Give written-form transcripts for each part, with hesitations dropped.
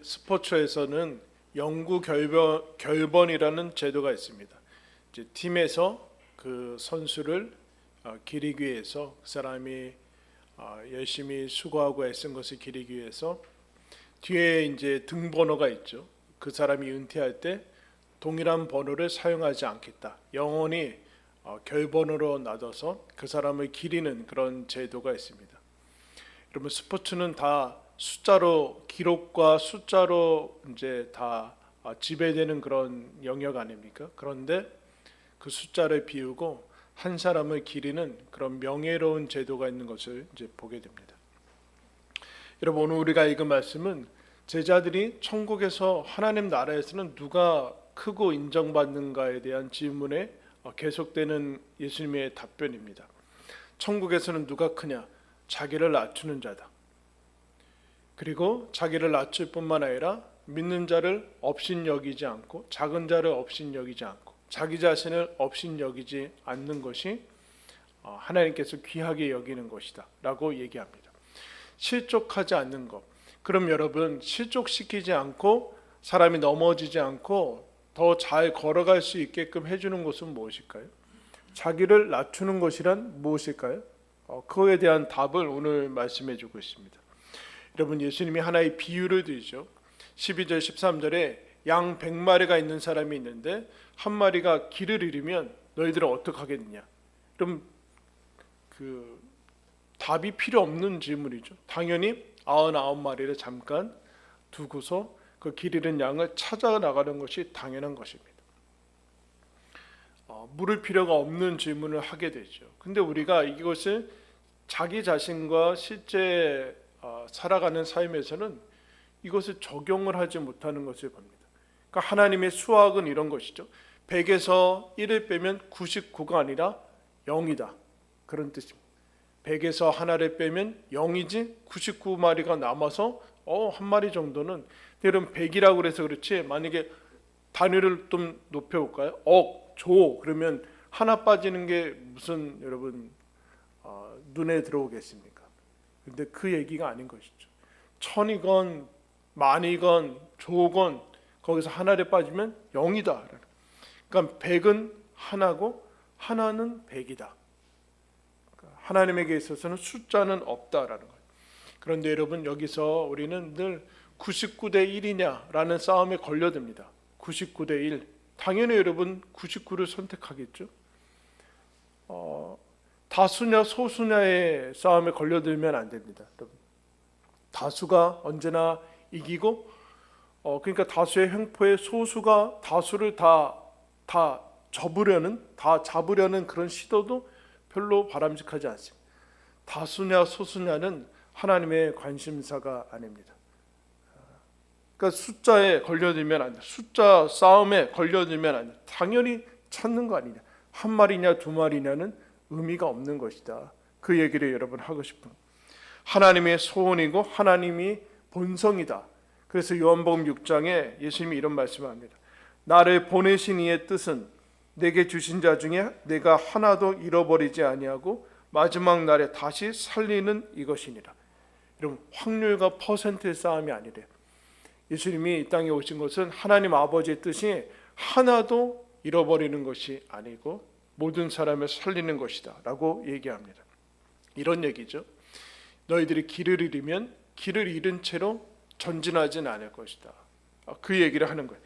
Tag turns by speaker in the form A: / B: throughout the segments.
A: 스포츠에서는 영구 결번이라는 제도가 있습니다. 이제 팀에서 그 선수를 기리기 위해서 그 사람이 열심히 수고하고 애쓴 것을 기리기 위해서 뒤에 이제 등번호가 있죠. 그 사람이 은퇴할 때 동일한 번호를 사용하지 않겠다. 영원히 결번호로 놔둬서 그 사람을 기리는 그런 제도가 있습니다. 여러분, 스포츠는 다 숫자로, 기록과 숫자로 이제 다 지배되는 그런 영역 아닙니까? 그런데 그 숫자를 비우고 한 사람을 기리는 그런 명예로운 제도가 있는 것을 이제 보게 됩니다. 여러분, 오늘 우리가 읽은 말씀은 제자들이 천국에서 하나님 나라에서는 누가 크고 인정받는가에 대한 질문에 계속되는 예수님의 답변입니다. 천국에서는 누가 크냐? 자기를 낮추는 자다. 그리고 자기를 낮출 뿐만 아니라 믿는 자를 업신여기지 않고, 작은 자를 업신여기지 않고, 자기 자신을 업신여기지 않는 것이 하나님께서 귀하게 여기는 것이다 라고 얘기합니다. 실족하지 않는 것. 그럼 여러분, 실족시키지 않고 사람이 넘어지지 않고 더 잘 걸어갈 수 있게끔 해주는 것은 무엇일까요? 자기를 낮추는 것이란 무엇일까요? 그거에 대한 답을 오늘 말씀해 주고 있습니다. 여러분, 예수님이 하나의 비유를 드리죠. 12절 13절에 양 100마리가 있는 사람이 있는데 한 마리가 길을 잃으면 너희들은 어떻게 하겠느냐? 그럼 그 답이 필요 없는 질문이죠. 당연히 99마리를 잠깐 두고서 그 길 잃은 양을 찾아 나가는 것이 당연한 것입니다. 물을 필요가 없는 질문을 하게 되죠. 근데 우리가 이것을 자기 자신과 실제 살아가는 삶에서는 이것을 적용을 하지 못하는 것을 봅니다. 그러니까 하나님의 수학은 이런 것이죠. 100에서 1을 빼면 99가 아니라 0이다. 그런 뜻입니다. 100에서 하나를 빼면 0이지 99마리가 남아서 한 마리 정도는, 여러분 100이라고 그래서 그렇지, 만약에 단위를 좀 높여볼까요? 조 그러면 하나 빠지는 게 무슨 여러분 눈에 들어오겠습니까? 근데 그 얘기가 아닌 것이죠. 천이건 만이건 조건 거기서 하나를 빠지면 0이다. 그러니까 100은 하나고 하나는 100이다. 하나님에게 있어서는 숫자는 없다라는 거예요. 그런데 여러분, 여기서 우리는 늘 99대 1이냐라는 싸움에 걸려듭니다. 99대 1. 당연히 여러분 99를 선택하겠죠. 다수냐 소수냐의 싸움에 걸려들면 안 됩니다. 여러분, 다수가 언제나 이기고, 그러니까 다수의 횡포에 소수가 다수를 다 잡으려는 그런 시도도 별로 바람직하지 않습니다. 다수냐 소수냐는 하나님의 관심사가 아닙니다. 그러니까 숫자에 걸려들면 안 돼. 숫자 싸움에 걸려들면 안 돼. 당연히 찾는 거 아니냐. 한 마리냐 두 마리냐는 의미가 없는 것이다. 그 얘기를 여러분 하고 싶은, 하나님의 소원이고 하나님이 본성이다. 그래서 요한복음 6장에 예수님이 이런 말씀을 합니다. 나를 보내신 이의 뜻은 내게 주신 자 중에 내가 하나도 잃어버리지 아니하고 마지막 날에 다시 살리는 이것이니라. 여러분, 확률과 퍼센트의 싸움이 아니래요. 예수님이 이 땅에 오신 것은 하나님 아버지의 뜻이 하나도 잃어버리는 것이 아니고 모든 사람을 살리는 것이다 라고 얘기합니다. 이런 얘기죠. 너희들이 길을 잃으면 길을 잃은 채로 전진하진 않을 것이다. 그 얘기를 하는 거예요.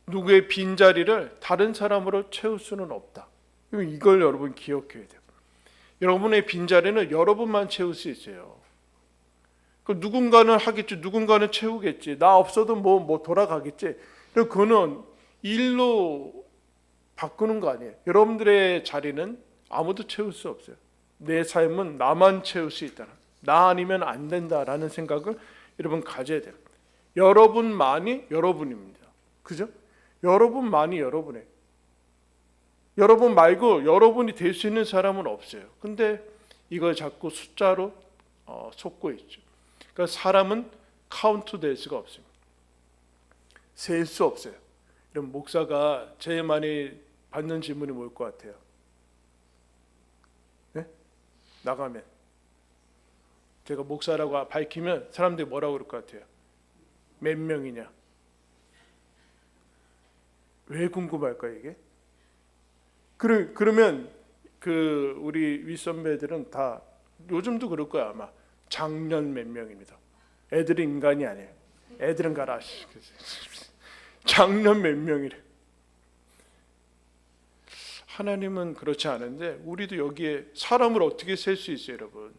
A: 누구의 빈자리를 다른 사람으로 채울 수는 없다. 이걸 여러분 기억해야 돼요. 여러분의 빈자리는 여러분만 채울 수 있어요. 누군가는 하겠지, 누군가는 채우겠지, 나 없어도 뭐 돌아가겠지. 그거는 일로 바꾸는 거 아니에요. 여러분들의 자리는 아무도 채울 수 없어요. 내 삶은 나만 채울 수 있다. 나 아니면 안 된다라는 생각을 여러분 가져야 돼요. 여러분만이 여러분입니다. 그죠? 여러분만이 여러분이에요. 여러분 말고 여러분이 될 수 있는 사람은 없어요. 근데 이걸 자꾸 숫자로 속고 있죠. 그러니까 사람은 카운트 될 수가 없습니다. 셀 수 없어요. 이런 목사가 제일 많이 받는 질문이 뭘 것 같아요? 네? 나가면 제가 목사라고 밝히면 사람들이 뭐라고 그럴 것 같아요? 몇 명이냐? 왜 궁금할까 이게? 그러면 그 우리 윗선배들은 다 요즘도 그럴 거야 아마. 장년 몇 명입니다. 애들은 인간이 아니에요. 애들은 가라. 장년 몇 명이래. 하나님은 그렇지 않은데 우리도 여기에 사람을 어떻게 셀 수 있어요, 여러분?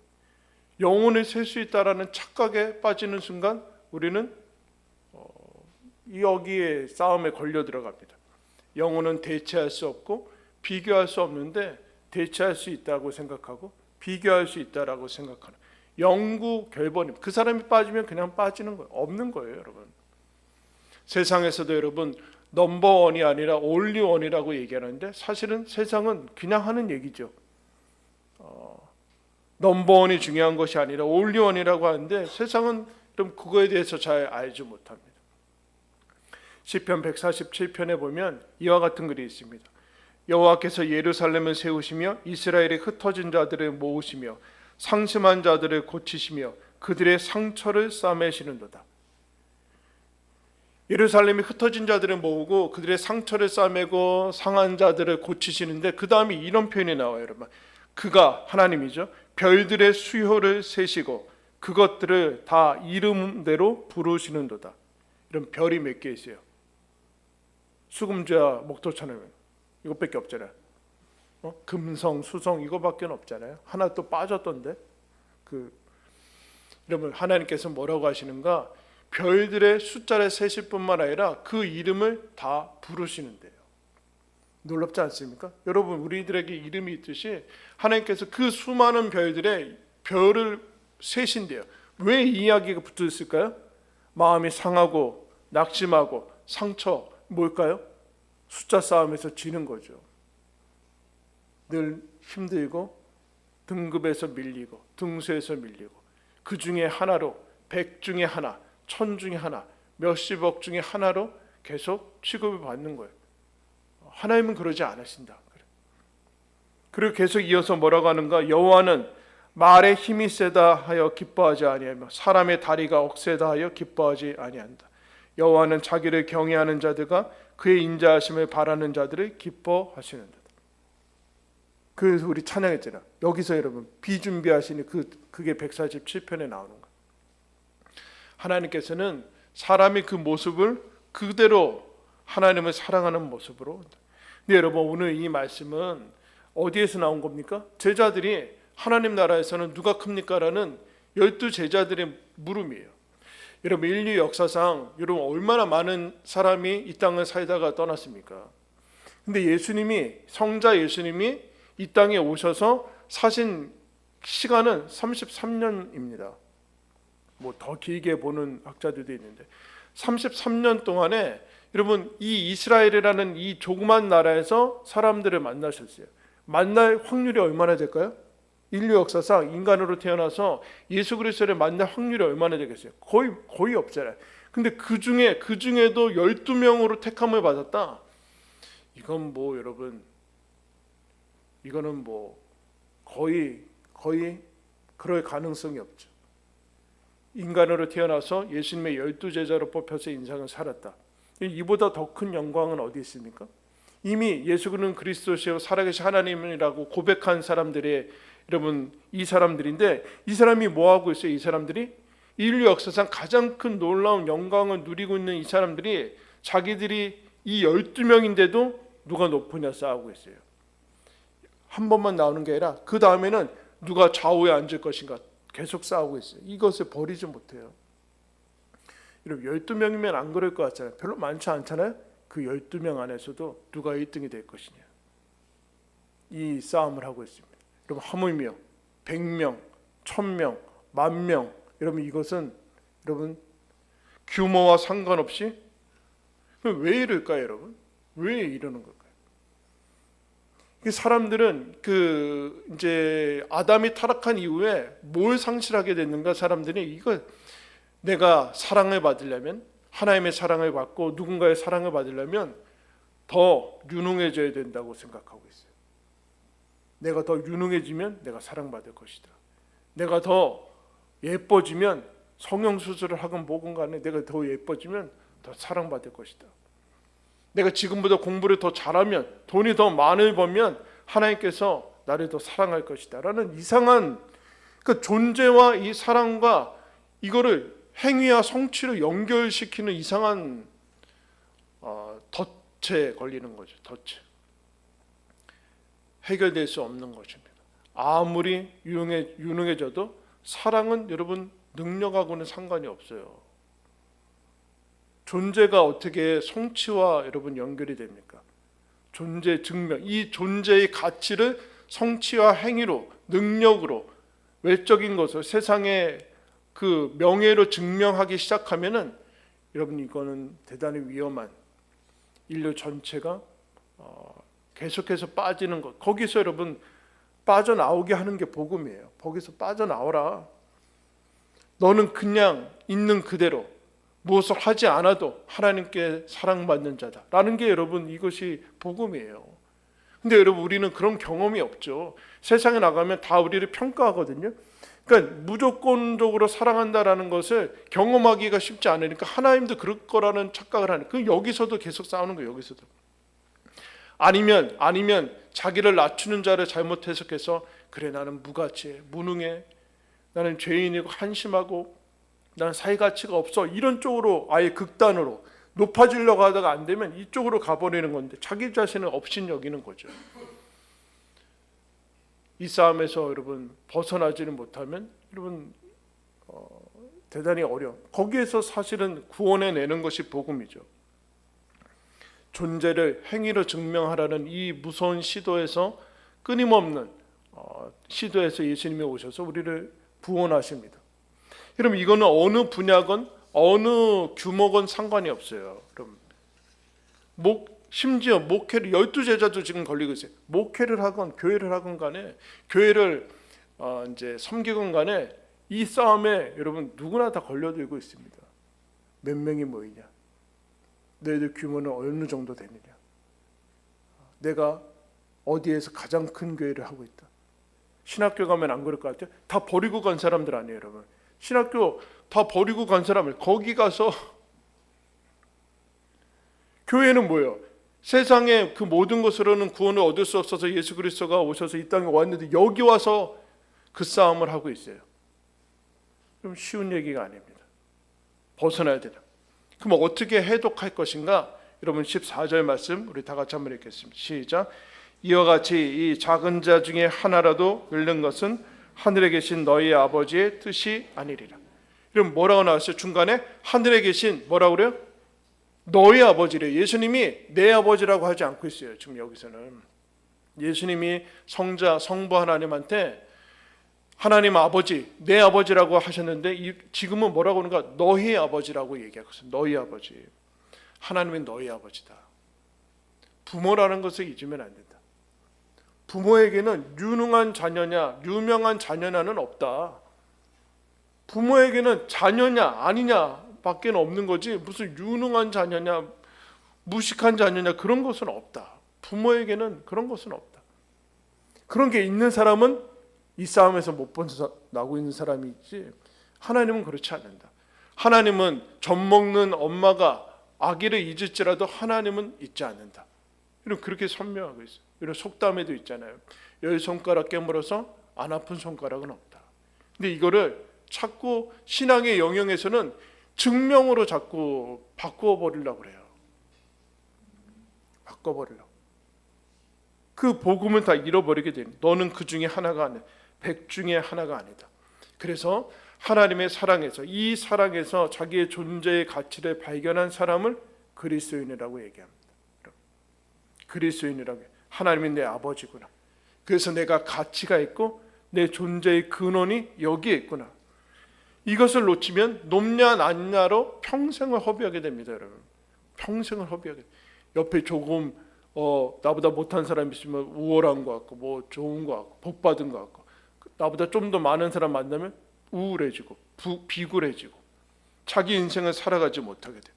A: 영혼을 셀 수 있다라는 착각에 빠지는 순간 우리는 여기에 싸움에 걸려 들어갑니다. 영혼은 대체할 수 없고 비교할 수 없는데 대체할 수 있다고 생각하고 비교할 수 있다라고 생각하는 영구 결번임. 그 사람이 빠지면 그냥 빠지는 거예요. 없는 거예요, 여러분. 세상에서도 여러분 넘버원이 아니라 올리원이라고 얘기하는데 사실은 세상은 그냥 하는 얘기죠. 넘버원이 중요한 것이 아니라 올리원이라고 하는데 세상은 좀 그거에 대해서 잘 알지 못합니다. 시편 147편에 보면 이와 같은 글이 있습니다. 여호와께서 예루살렘을 세우시며 이스라엘의 흩어진 자들을 모으시며 상심한 자들을 고치시며 그들의 상처를 싸매시는도다. 예루살렘이 흩어진 자들을 모으고 그들의 상처를 싸매고 상한 자들을 고치시는데 그 다음에 이런 표현이 나와요, 여러분. 그가 하나님이죠. 별들의 수효를 세시고 그것들을 다 이름대로 부르시는도다. 이런 별이 몇 개 있어요? 수금좌 목토천하면 이것밖에 없잖아요. 금성, 수성 이거밖에 없잖아요. 하나 또 빠졌던데. 여러분 하나님께서 뭐라고 하시는가? 별들의 숫자를 세실 뿐만 아니라 그 이름을 다 부르시는데요. 놀랍지 않습니까? 여러분 우리들에게 이름이 있듯이 하나님께서 그 수많은 별들의 별을 세신대요. 왜 이 이야기가 붙어 있을까요? 마음이 상하고 낙심하고 상처 뭘까요? 숫자 싸움에서 지는 거죠. 늘 힘들고 등급에서 밀리고 등수에서 밀리고 그 중에 하나로 100 중에 하나 1000 중에 하나 몇십억 중에 하나로 계속 취급을 받는 거예요. 하나님은 그러지 않으신다. 그리고 계속 이어서 뭐라고 하는가? 여호와는 말의 힘이 세다 하여 기뻐하지 아니하며 사람의 다리가 억세다 하여 기뻐하지 아니한다. 여호와는 자기를 경외하는 자들과 그의 인자하심을 바라는 자들을 기뻐하시는다. 그래서 우리 찬양했잖아. 여기서 여러분 비준비하시니 그게 147편에 나오는 거예요. 하나님께서는 사람이 그 모습을 그대로 하나님을 사랑하는 모습으로. 근데 여러분 오늘 이 말씀은 어디에서 나온 겁니까? 제자들이 하나님 나라에서는 누가 큽니까? 라는 12 제자들의 물음이에요. 여러분 인류 역사상 여러분 얼마나 많은 사람이 이 땅을 살다가 떠났습니까? 근데 성자 예수님이 이 땅에 오셔서 사신 시간은 33년입니다. 뭐 더 길게 보는 학자들도 있는데 33년 동안에 여러분 이 이스라엘이라는 이 조그만 나라에서 사람들을 만나셨어요. 만날 확률이 얼마나 될까요? 인류 역사상 인간으로 태어나서 예수 그리스도를 만날 확률이 얼마나 되겠어요? 거의 없잖아요. 근데 그 중에도 12명으로 택함을 받았다. 이건 뭐 여러분 이거는 뭐 거의 그럴 가능성이 없죠. 인간으로 태어나서 예수님의 12제자로 뽑혀서 인생을 살았다. 이보다 더 큰 영광은 어디 있습니까? 이미 예수는 그리스도시요 살아계신 하나님이라고 고백한 사람들의 여러분 이 사람들인데 이 사람이 뭐 하고 있어요? 이 사람들이 인류 역사상 가장 큰 놀라운 영광을 누리고 있는 이 사람들이 자기들이 이 12명인데도 누가 높으냐 싸우고 있어요. 한 번만 나오는 게 아니라 그 다음에는 누가 좌우에 앉을 것인가 계속 싸우고 있어요. 이것을 버리지 못해요. 여러분 12명이면 안 그럴 것 같잖아요. 별로 많지 않잖아요. 그 12명 안에서도 누가 1등이 될 것이냐 이 싸움을 하고 있습니다. 여러분 하물며 100명, 1000명, 10,000명 여러분 이것은 여러분 규모와 상관없이 왜 이럴까요, 여러분? 왜 이러는 걸까요? 사람들은 이제 아담이 타락한 이후에 뭘 상실하게 됐는가? 사람들이 이거 내가 사랑을 받으려면 하나님의 사랑을 받고 누군가의 사랑을 받으려면 더 유능해져야 된다고 생각하고 있어요. 내가 더 유능해지면 내가 사랑받을 것이다. 내가 더 예뻐지면 성형수술을 하건 뭐건 간에 내가 더 예뻐지면 더 사랑받을 것이다. 내가 지금보다 공부를 더 잘하면, 돈이 더 많이 벌면 하나님께서 나를 더 사랑할 것이다 라는 이상한 그 존재와 이 사랑과 이거를 행위와 성취로 연결시키는 이상한 덫에 걸리는 거죠. 덫에 해결될 수 없는 것입니다. 아무리 유능해져도 사랑은 여러분 능력하고는 상관이 없어요. 존재가 어떻게 성취와 여러분 연결이 됩니까? 존재 증명, 이 존재의 가치를 성취와 행위로, 능력으로, 외적인 것을 세상의 그 명예로 증명하기 시작하면은 여러분 이거는 대단히 위험한, 인류 전체가 계속해서 빠지는 것, 거기서 여러분 빠져나오게 하는 게 복음이에요. 거기서 빠져나오라. 너는 그냥 있는 그대로 무엇을 하지 않아도 하나님께 사랑받는 자다 라는 게 여러분 이것이 복음이에요. 근데 여러분 우리는 그런 경험이 없죠. 세상에 나가면 다 우리를 평가하거든요. 그러니까 무조건적으로 사랑한다라는 것을 경험하기가 쉽지 않으니까 하나님도 그럴 거라는 착각을 하는. 그 여기서도 계속 싸우는 거예요. 여기서도. 아니면 자기를 낮추는 자를 잘못 해석해서 그래 나는 무가치해, 무능해, 나는 죄인이고 한심하고 나는 사회 가치가 없어, 이런 쪽으로 아예 극단으로 높아지려고 하다가 안 되면 이쪽으로 가버리는 건데 자기 자신을 업신 여기는 거죠. 이 싸움에서 여러분 벗어나지는 못하면 여러분 대단히 어려워. 거기에서 사실은 구원해내는 것이 복음이죠. 존재를 행위로 증명하라는 이 무서운 시도에서 끊임없는 시도에서 예수님이 오셔서 우리를 구원하십니다. 그럼 이거는 어느 분야건 어느 규모건 상관이 없어요. 그럼 심지어 목회를 12제자도 지금 걸리고 있어요. 목회를 하건 교회를 하건 간에, 교회를 이제 섬기건 간에 이 싸움에 여러분 누구나 다 걸려들고 있습니다. 몇 명이 모이냐, 너희들 규모는 어느 정도 되느냐, 내가 어디에서 가장 큰 교회를 하고 있다. 신학교 가면 안 그럴 것 같아요? 다 버리고 간 사람들 아니에요, 여러분. 신학교 다 버리고 간 사람을 거기 가서 교회는 뭐예요? 세상에 그 모든 것으로는 구원을 얻을 수 없어서 예수 그리스도가 오셔서 이 땅에 왔는데 여기 와서 그 싸움을 하고 있어요. 그럼 쉬운 얘기가 아닙니다. 벗어나야 되나? 그럼 어떻게 해독할 것인가? 여러분 14절 말씀 우리 다 같이 한번 읽겠습니다. 시작. 이와 같이 이 작은 자 중에 하나라도 잃는 것은 하늘에 계신 너희 아버지의 뜻이 아니리라. 그럼 뭐라고 나왔어요? 중간에 하늘에 계신 뭐라고 그래요? 너희 아버지래. 예수님이 내 아버지라고 하지 않고 있어요. 지금 여기서는 예수님이 성부 하나님한테 하나님 아버지, 내 아버지라고 하셨는데 지금은 뭐라고 하는가? 너희 아버지라고 얘기하고 있어요. 너희 아버지. 하나님은 너희 아버지다. 부모라는 것을 잊으면 안 된다. 부모에게는 유능한 자녀냐, 유명한 자녀냐는 없다. 부모에게는 자녀냐 아니냐 밖에는 없는 거지, 무슨 유능한 자녀냐 무식한 자녀냐 그런 것은 없다. 부모에게는 그런 것은 없다. 그런 게 있는 사람은 이 싸움에서 못 벗어나고 있는 사람이 있지, 하나님은 그렇지 않는다. 하나님은 젖 먹는 엄마가 아기를 잊을지라도 하나님은 잊지 않는다. 이런 그렇게 선명하고 있어요. 이런 속담에도 있잖아요. 10손가락 깨물어서 안 아픈 손가락은 없다. 근데 이거를 자꾸 신앙의 영역에서는 증명으로 자꾸 바꿔버리려고 그래요. 바꿔버리려고. 그 복음은 다 잃어버리게 되는. 너는 그 중에 하나가 아니야. 100 중에 하나가 아니다. 그래서 하나님의 사랑에서, 이 사랑에서 자기의 존재의 가치를 발견한 사람을 그리스도인이라고 얘기합니다. 그리스도인이라고. 하나님이 내 아버지구나. 그래서 내가 가치가 있고 내 존재의 근원이 여기에 있구나. 이것을 놓치면 높냐 낮냐로 평생을 허비하게 됩니다, 여러분. 평생을 허비하게. 옆에 조금 나보다 못한 사람이 있으면 우월한 것 같고, 뭐 좋은 것 같고, 복 받은 것 같고, 나보다 좀 더 많은 사람 만나면 우울해지고 비굴해지고 자기 인생을 살아가지 못하게 돼.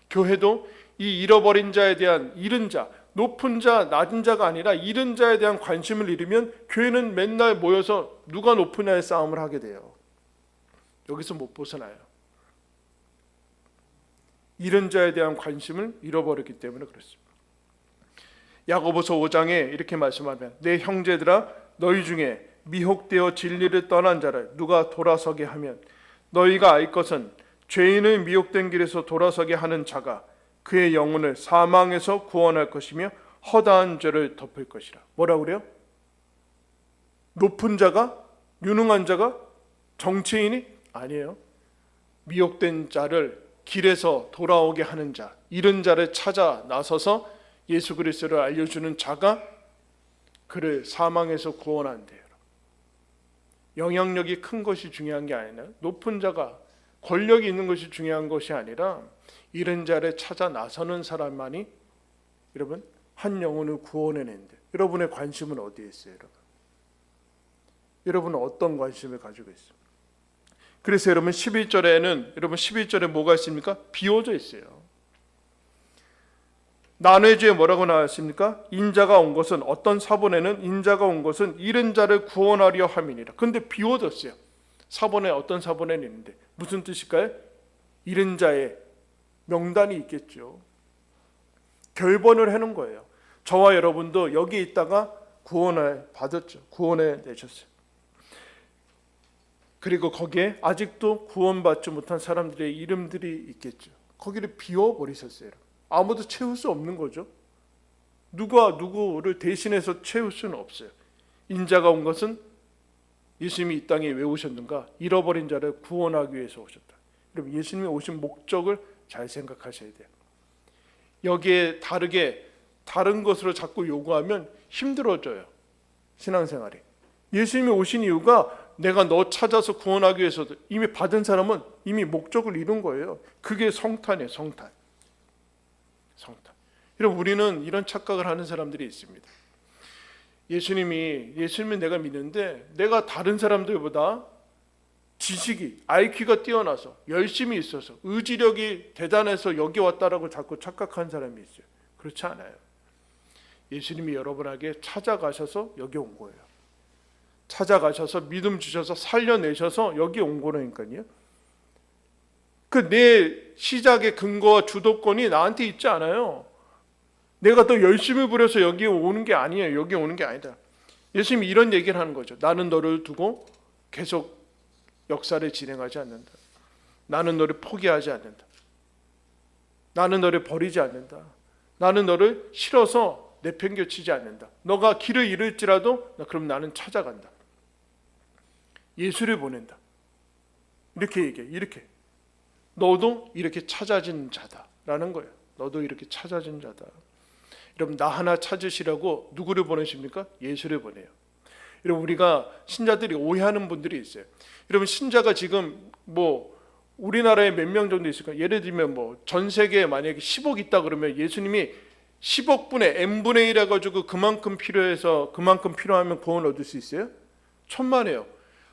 A: 교회도 이 잃어버린 자에 대한, 잃은 자, 높은 자, 낮은 자가 아니라 잃은 자에 대한 관심을 잃으면 교회는 맨날 모여서 누가 높으냐의 싸움을 하게 돼요. 여기서 못 벗어나요. 이런 자에 대한 관심을 잃어버렸기 때문에 그렇습니다. 야고보서 5장에 이렇게 말씀하면 내 형제들아 너희 중에 미혹되어 진리를 떠난 자를 누가 돌아서게 하면 너희가 알 것은 죄인의 미혹된 길에서 돌아서게 하는 자가 그의 영혼을 사망에서 구원할 것이며 허다한 죄를 덮을 것이라. 뭐라고 그래요? 높은 자가? 유능한 자가? 정치인이? 아니에요. 미혹된 자를 길에서 돌아오게 하는 자, 이런 자를 찾아 나서서 예수 그리스도를 알려주는 자가 그를 사망에서 구원한대요. 영향력이 큰 것이 중요한 게 아니라 높은 자가 권력이 있는 것이 중요한 것이 아니라 이런 자를 찾아 나서는 사람만이 여러분 한 영혼을 구원해낸대. 여러분의 관심은 어디에 있어요, 여러분? 여러분은 어떤 관심을 가지고 있습니까? 그래서 여러분 11절에 뭐가 있습니까? 비워져 있어요. 난회주에 뭐라고 나왔습니까? 인자가 온 것은 어떤 사본에는 인자가 온 것은 잃은 자를 구원하려 함이니라. 근데 비워졌어요. 사본에 어떤 사본에는 있는데 무슨 뜻일까요? 잃은 자의 명단이 있겠죠. 결번을 해놓은 거예요. 저와 여러분도 여기 있다가 구원을 받았죠. 구원을 내셨어요. 그리고 거기에 아직도 구원받지 못한 사람들의 이름들이 있겠죠. 거기를 비워버리셨어요. 아무도 채울 수 없는 거죠. 누가 누구를 대신해서 채울 수는 없어요. 인자가 온 것은 예수님이 이 땅에 왜 오셨는가? 잃어버린 자를 구원하기 위해서 오셨다. 여러분 예수님이 오신 목적을 잘 생각하셔야 돼요. 여기에 다른 것으로 자꾸 요구하면 힘들어져요. 신앙생활이. 예수님이 오신 이유가 내가 너 찾아서 구원하기 위해서도 이미 받은 사람은 이미 목적을 이룬 거예요. 그게 성탄이에요. 성탄. 여러분 우리는 이런 착각을 하는 사람들이 있습니다. 예수님을 내가 믿는데 내가 다른 사람들보다 지식이 IQ가 뛰어나서 열심히 있어서 의지력이 대단해서 여기 왔다라고 자꾸 착각하는 사람이 있어요. 그렇지 않아요. 예수님이 여러분에게 찾아가셔서 여기 온 거예요. 찾아가셔서 믿음 주셔서 살려내셔서 여기 온 거라니까요. 그 내 시작의 근거와 주도권이 나한테 있지 않아요. 내가 더 열심히 부려서 여기 오는 게 아니에요. 여기 오는 게 아니다. 예수님이 이런 얘기를 하는 거죠. 나는 너를 두고 계속 역사를 진행하지 않는다. 나는 너를 포기하지 않는다. 나는 너를 버리지 않는다. 나는 너를 싫어서 내팽개치지 않는다. 너가 길을 잃을지라도 그럼 나는 찾아간다. 예수를 보낸다. 이렇게 얘기해. 이렇게. 너도 이렇게 찾아진 자다라는 거예요. 너도 이렇게 찾아진 자다. 여러분 나 하나 찾으시라고 누구를 보내십니까? 예수를 보내요. 여러분 우리가 신자들이 오해하는 분들이 있어요. 여러분 신자가 지금 우리나라에 몇 명 정도 있을까요? 예를 들면 전 세계에 만약에 10억 있다 그러면 예수님이 10억 분의 n분의 1 해가지고 그만큼 필요하면 구원 얻을 수 있어요? 천만에요.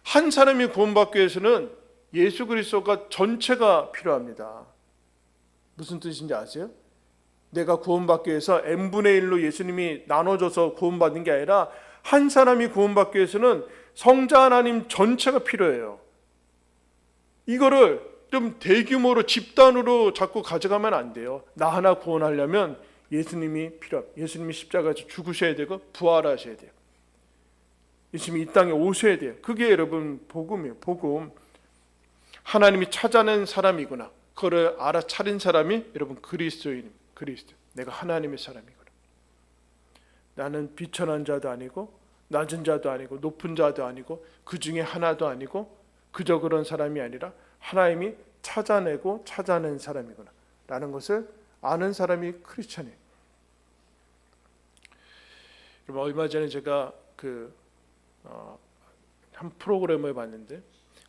A: 한 사람이 구원받기 위해서는 예수 그리스도가 전체가 필요합니다. 무슨 뜻인지 아세요? 내가 구원받기 위해서 n분의 1로 예수님이 나눠줘서 구원받는 게 아니라 한 사람이 구원받기 위해서는 성자 하나님 전체가 필요해요. 이거를 좀 대규모로 집단으로 자꾸 가져가면 안 돼요. 나 하나 구원하려면 예수님이 필요합니다. 예수님이 십자가에서 죽으셔야 되고 부활하셔야 돼요. 예수님이 이 땅에 오셔야 돼요. 그게 여러분 복음이에요. 복음. 하나님이 찾아낸 사람이구나. 그거를 알아차린 사람이 여러분 그리스도인입니다. 그리스도. 내가 하나님의 사람이구나. 나는 비천한 자도 아니고 낮은 자도 아니고 높은 자도 아니고 그 중에 하나도 아니고 그저 그런 사람이 아니라 하나님이 찾아내고 찾아낸 사람이구나 라는 것을 아는 사람이 크리스천이에요. 얼마 전에 제가 한 프로그램을 봤는데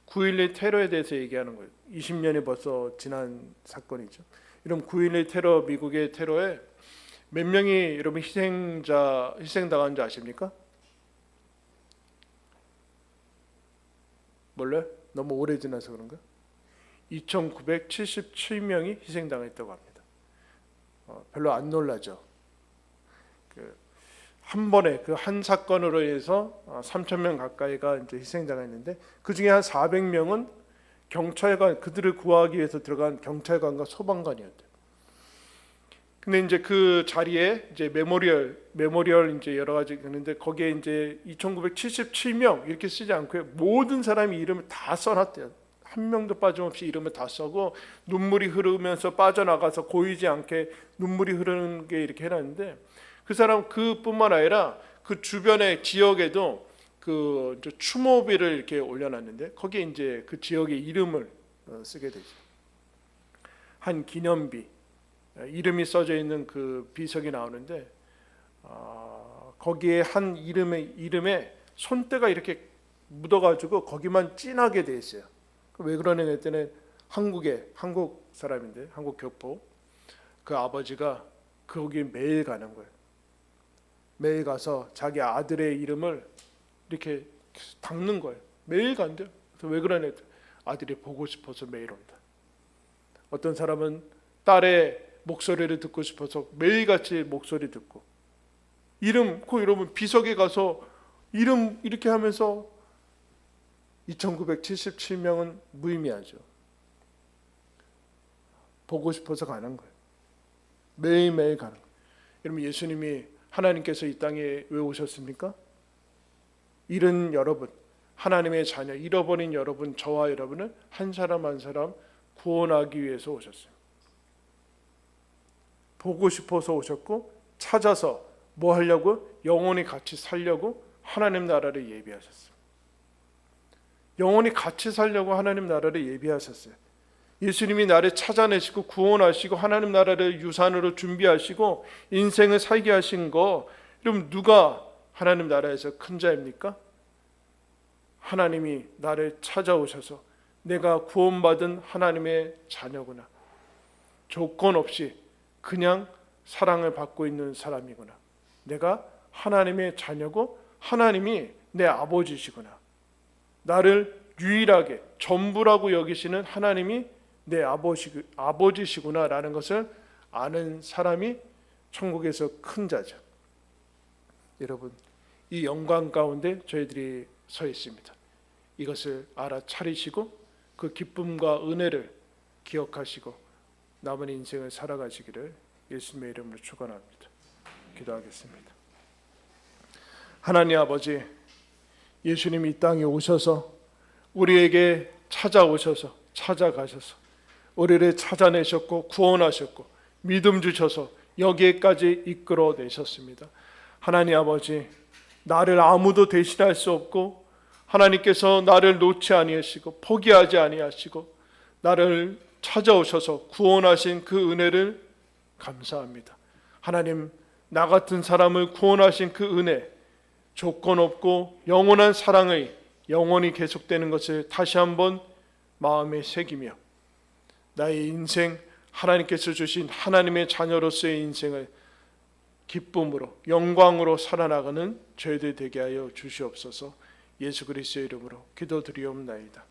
A: 9.11 테러에 대해서 얘기하는 거예요. 20년이 벌써 지난 사건이죠. 이런 9.11 테러, 미국의 테러에 몇 명이 여러분 희생당한 줄 아십니까? 몰라요? 너무 오래 지나서 그런가? 2,977명이 희생당했다고 합니다. 별로 안 놀라죠. 한 번에 그 한 사건으로 해서 3,000명 가까이가 이제 희생당했는데 그 중에 한 400명은 경찰관, 그들을 구하기 위해서 들어간 경찰관과 소방관이었대요. 근데 이제 그 자리에 이제 메모리얼 이제 여러 가지 있는데 거기에 이제 2,977명 이렇게 쓰지 않고요, 모든 사람이 이름을 다 써놨대요. 한 명도 빠짐없이 이름을 다 써고 눈물이 흐르면서 빠져나가서 고이지 않게 눈물이 흐르는 게 이렇게 해놨는데, 그 사람 그뿐만 아니라 그 주변의 지역에도 그 추모비를 이렇게 올려놨는데 거기에 이제 그 지역의 이름을 쓰게 되죠. 한 기념비, 이름이 써져 있는 그 비석이 나오는데 거기에 한 이름에 손때가 이렇게 묻어가지고 거기만 진하게 돼 있어요. 왜 그러냐 했더니 한국 사람인데, 한국 교포, 그 아버지가 거기 매일 가는 거예요. 매일 가서 자기 아들의 이름을 이렇게 닦는 거예요. 매일 간대요. 그래서 왜 그러냐 했더니 아들이 보고 싶어서 매일 온다. 어떤 사람은 딸의 목소리를 듣고 싶어서 매일같이 목소리 듣고, 이러면 비석에 가서 이름 이렇게 하면서 2,977명은 무의미하죠. 보고 싶어서 가는 거예요. 매일매일 가는 거예요. 여러분, 예수님이, 하나님께서 이 땅에 왜 오셨습니까? 잃은 여러분, 하나님의 자녀, 잃어버린 여러분, 저와 여러분을 한 사람 한 사람 구원하기 위해서 오셨어요. 보고 싶어서 오셨고, 찾아서 뭐 하려고? 영원히 같이 살려고 하나님 나라를 예비하셨어요. 영원히 같이 살려고 하나님 나라를 예비하셨어요. 예수님이 나를 찾아내시고 구원하시고 하나님 나라를 유산으로 준비하시고 인생을 살게 하신 거, 그럼 누가 하나님 나라에서 큰 자입니까? 하나님이 나를 찾아오셔서 내가 구원받은 하나님의 자녀구나, 조건 없이 그냥 사랑을 받고 있는 사람이구나, 내가 하나님의 자녀고 하나님이 내 아버지시구나, 나를 유일하게 전부라고 여기시는 하나님이 내 아버지시구나 라는 것을 아는 사람이 천국에서 큰 자죠. 여러분, 이 영광 가운데 저희들이 서 있습니다. 이것을 알아차리시고 그 기쁨과 은혜를 기억하시고 남은 인생을 살아가시기를 예수님의 이름으로 축원합니다. 기도하겠습니다. 하나님 아버지, 예수님이 이 땅에 오셔서 우리에게 찾아오셔서 찾아가셔서 우리를 찾아내셨고 구원하셨고 믿음 주셔서 여기에까지 이끌어내셨습니다. 하나님 아버지, 나를 아무도 대신할 수 없고 하나님께서 나를 놓지 아니하시고 포기하지 아니하시고 나를 찾아오셔서 구원하신 그 은혜를 감사합니다. 하나님, 나 같은 사람을 구원하신 그 은혜, 조건 없고 영원한 사랑의 영원히 계속되는 것을 다시 한번 마음에 새기며 나의 인생, 하나님께서 주신 하나님의 자녀로서의 인생을 기쁨으로 영광으로 살아나가는 저희들 되게 하여 주시옵소서. 예수 그리스도의 이름으로 기도드리옵나이다.